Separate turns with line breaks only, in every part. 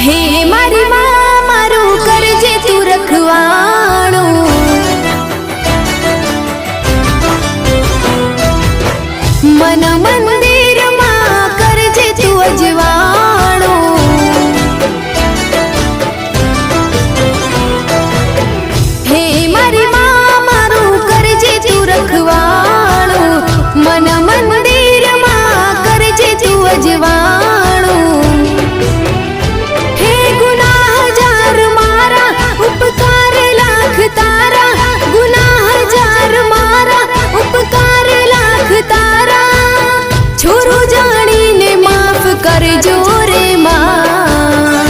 હે મારી માં મારું કરજે તું રખવાણું, મન મંદિરમાં કરજે તું અજવાણું, હે મારી માં મારું કરજે તું રખવાણું, મન મંદિરમાં કરજે તું અજવાણું, હે ગુનાહ હજાર મારા ઉપકાર લાખ તારા, ગુનાહ હજાર મારા ઉપકાર લાખ તારા, છોરું જાણીને માફ કરજો રે માં,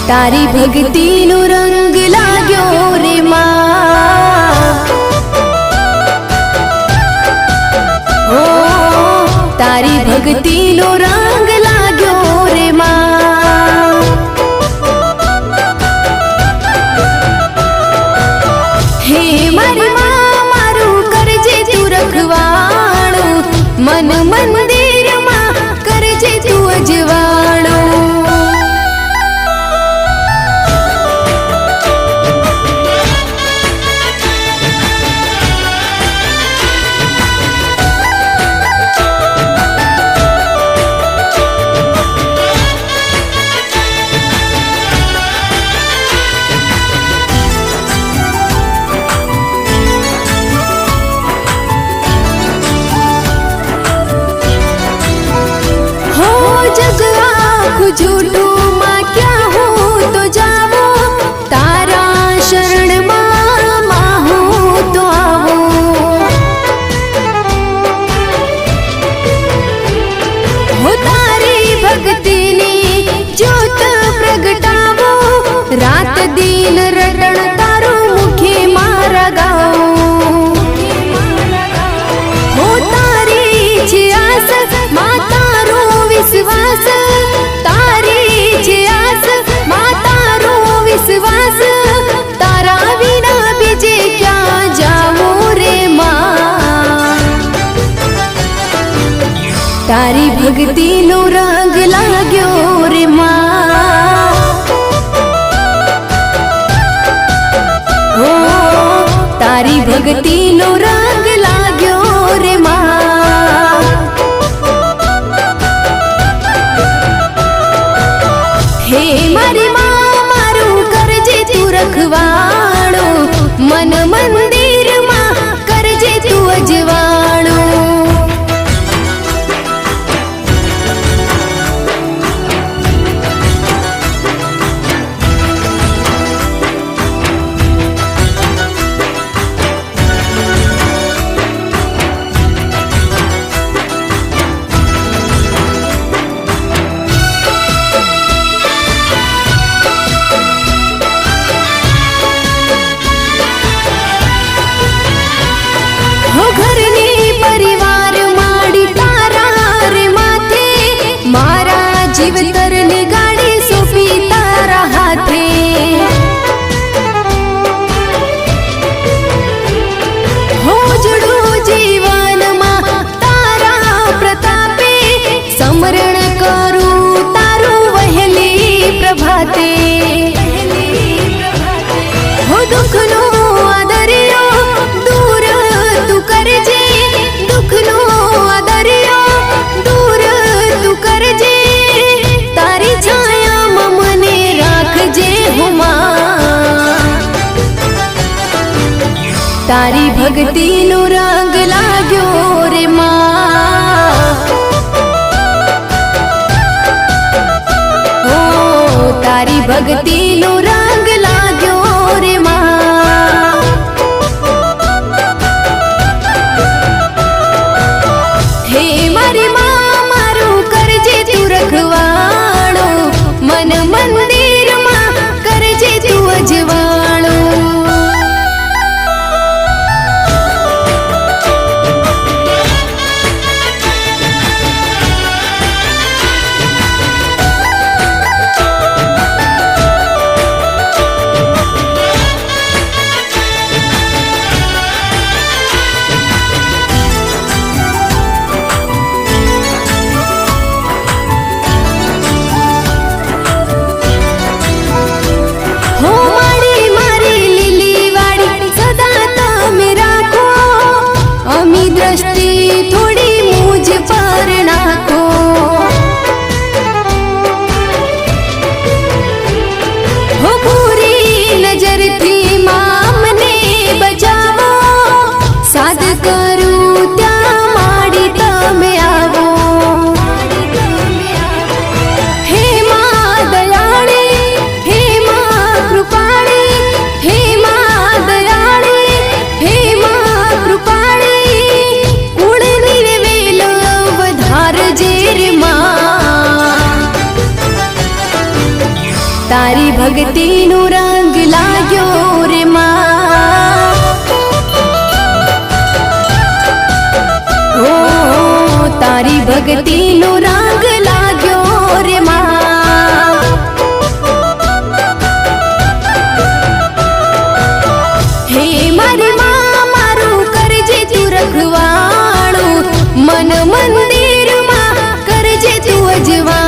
તારી ભક્તિનો રંગ લાગ્યો રે માં, ઓ તારી ભક્તિનો રંગ લાગ્યો રે માં, હે મારી માં મારું કરજે તું રખવાણું, મન મંદિરમાં કરજે તું અજવાણું. झूठों माँ क्या हो तो जावो, तारा शरण माँ हो तो आवो, हो तारी भक्ति ने ज्योत प्रगटावो, रात दिन रटण तारो मुखे मारा गाओ, हो तारी छे आस माँ तारो विश्वास, विश्वास तारा विना बीजे क्या जावो रे माँ, तारी भक्ति नो रंग लाग्यो रे माँ, ओ तारी भक्ति नो रंग लाग्यो रे माँ, हे मारी माँ रखवाणुं, मन मंदिરમાં કરજે તું અજવાણું. જીવતરની ગાડી સોંપી તારા હાથે, હોજડું જીવનમાં તારા પ્રતાપે, સમરણ કરું તારું વહેલી પ્રભાતે, હો દુઃખનો આદર્યો દૂર તું કરજે, દુઃખનો આદર્યો દૂર તું કરજે, તારી ભક્તિનો રંગ લાગ્યો રે માં, ઓ તારી ભક્તિનો રંગ લાગ્યો રે માં, હે મારી માં મારું કરજે તું રખવાણું, મન મંદિરમાં કરજે તું અજવાણું. તારી ભક્તિનો રંગ લાગ્યો રે માં ઓ તારી ભક્તિનો રંગ લાગ્યો રે માં હે મારી માં મારું કરજે તું રખવાળું મન મંદિરમાં કરજે તું અજવાળું